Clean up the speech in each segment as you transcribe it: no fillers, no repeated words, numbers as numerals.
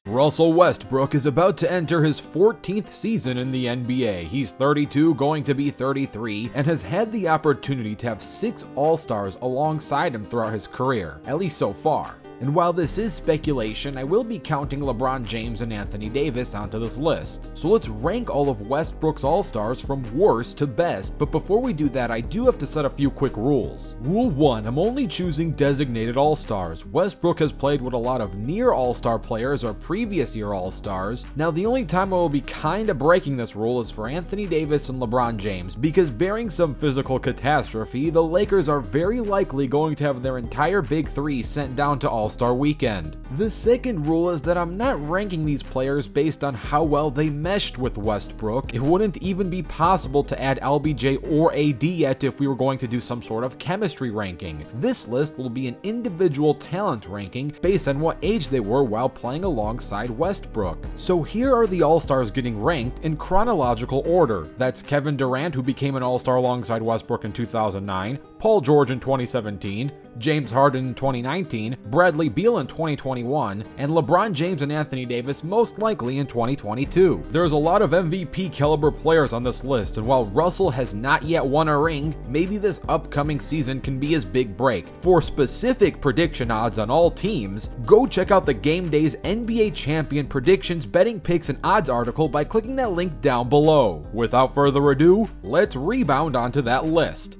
Russell Westbrook is about to enter his 14th season in the NBA. He's 32, going to be 33, and has had the opportunity to have 6 All-Stars alongside him throughout his career, at least so far. And while this is speculation, I will be counting LeBron James and Anthony Davis onto this list. So let's rank all of Westbrook's All-Stars from worst to best, but before we do that, I do have to set a few quick rules. Rule 1, I'm only choosing designated All-Stars. Westbrook has played with a lot of near All-Star players or previous year All-Stars. Now the only time I will be kinda breaking this rule is for Anthony Davis and LeBron James, because bearing some physical catastrophe, the Lakers are very likely going to have their entire Big Three sent down to All-Star Weekend. The second rule is that I'm not ranking these players based on how well they meshed with Westbrook. It wouldn't even be possible to add LBJ or AD yet if we were going to do some sort of chemistry ranking. This list will be an individual talent ranking based on what age they were while playing alongside Westbrook. So here are the All-Stars getting ranked in chronological order. That's Kevin Durant, who became an All-Star alongside Westbrook in 2009, Paul George in 2017, James Harden in 2019, Bradley Beal in 2021, and LeBron James and Anthony Davis most likely in 2022. There's a lot of MVP caliber players on this list, and while Russell has not yet won a ring, maybe this upcoming season can be his big break. For specific prediction odds on all teams, go check out the Game Day's NBA Champion Predictions, Betting Picks, and Odds article by clicking that link down below. Without further ado, let's rebound onto that list.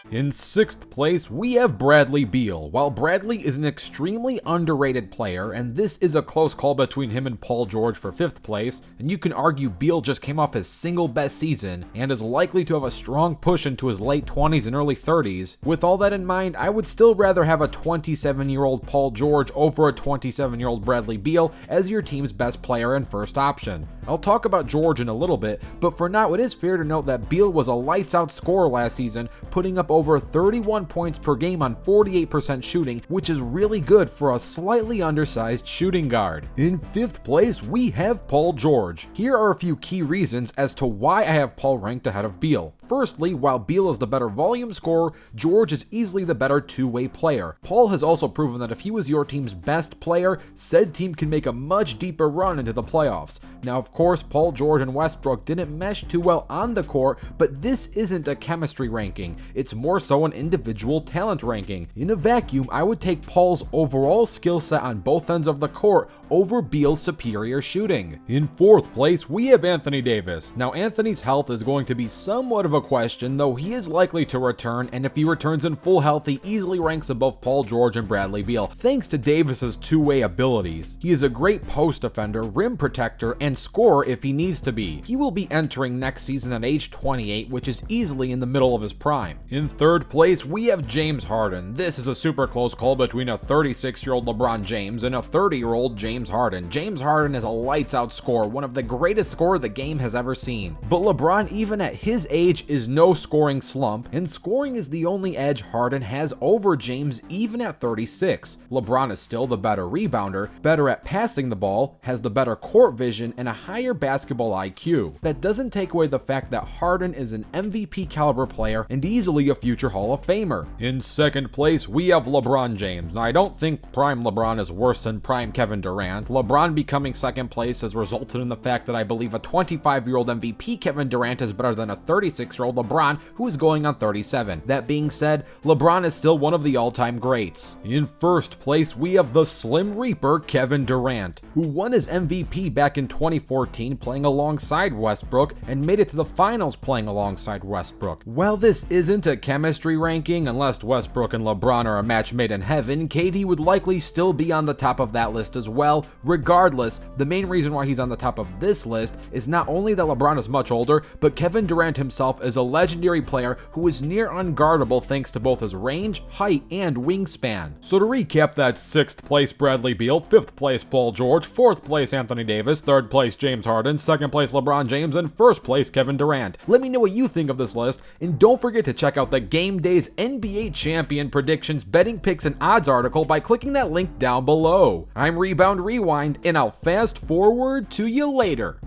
In 6th place, we have Bradley Beal. While Bradley is an extremely underrated player, and this is a close call between him and Paul George for 5th place, and you can argue Beal just came off his single best season and is likely to have a strong push into his late 20s and early 30s. With all that in mind, I would still rather have a 27-year-old Paul George over a 27-year-old Bradley Beal as your team's best player and first option. I'll talk about George in a little bit, but for now it is fair to note that Beal was a lights-out scorer last season, putting up over 31 points per game on 48% shooting, which is really good for a slightly undersized shooting guard. In 5th place, we have Paul George. Here are a few key reasons as to why I have Paul ranked ahead of Beal. Firstly, while Beal is the better volume scorer, George is easily the better two-way player. Paul has also proven that if he was your team's best player, said team can make a much deeper run into the playoffs. Now, of course, Paul George and Westbrook didn't mesh too well on the court, but this isn't a chemistry ranking. It's more so an individual talent ranking. In a vacuum, I would take Paul's overall skill set on both ends of the court over Beal's superior shooting. In 4th place, we have Anthony Davis. Now, Anthony's health is going to be somewhat of a question, though he is likely to return, and if he returns in full health, he easily ranks above Paul George and Bradley Beal, thanks to Davis's two-way abilities. He is a great post defender, rim protector, and scorer if he needs to be. He will be entering next season at age 28, which is easily in the middle of his prime. In 3rd place, we have James Harden. This is a super close call between a 36-year-old LeBron James and a 30-year-old James Harden. James Harden is a lights-out scorer, one of the greatest scorers the game has ever seen. But LeBron, even at his age, is no scoring slump, and scoring is the only edge Harden has over James even at 36. LeBron is still the better rebounder, better at passing the ball, has the better court vision, and a higher basketball IQ. That doesn't take away the fact that Harden is an MVP caliber player and easily a future Hall of Famer. In 2nd place, we have LeBron James. Now, I don't think prime LeBron is worse than prime Kevin Durant. LeBron becoming 2nd place has resulted in the fact that I believe a 25-year-old MVP Kevin Durant is better than a 36-year-old LeBron who is going on 37. That being said, LeBron is still one of the all-time greats. In 1st place, we have the Slim Reaper Kevin Durant, who won his MVP back in 2014 playing alongside Westbrook and made it to the finals playing alongside Westbrook. While this isn't a chemistry ranking, unless Westbrook and LeBron are a match made in heaven, KD would likely still be on the top of that list as well. Regardless, the main reason why he's on the top of this list is not only that LeBron is much older, but Kevin Durant himself is a legendary player who is near unguardable thanks to both his range, height, and wingspan. So to recap, that's 6th place Bradley Beal, 5th place Paul George, 4th place Anthony Davis, 3rd place James Harden, 2nd place LeBron James, and 1st place Kevin Durant. Let me know what you think of this list, and don't forget to check out the Game Day's NBA Champion Predictions, Betting Picks, and Odds article by clicking that link down below. I'm Rebound Rewind, and I'll fast forward to you later.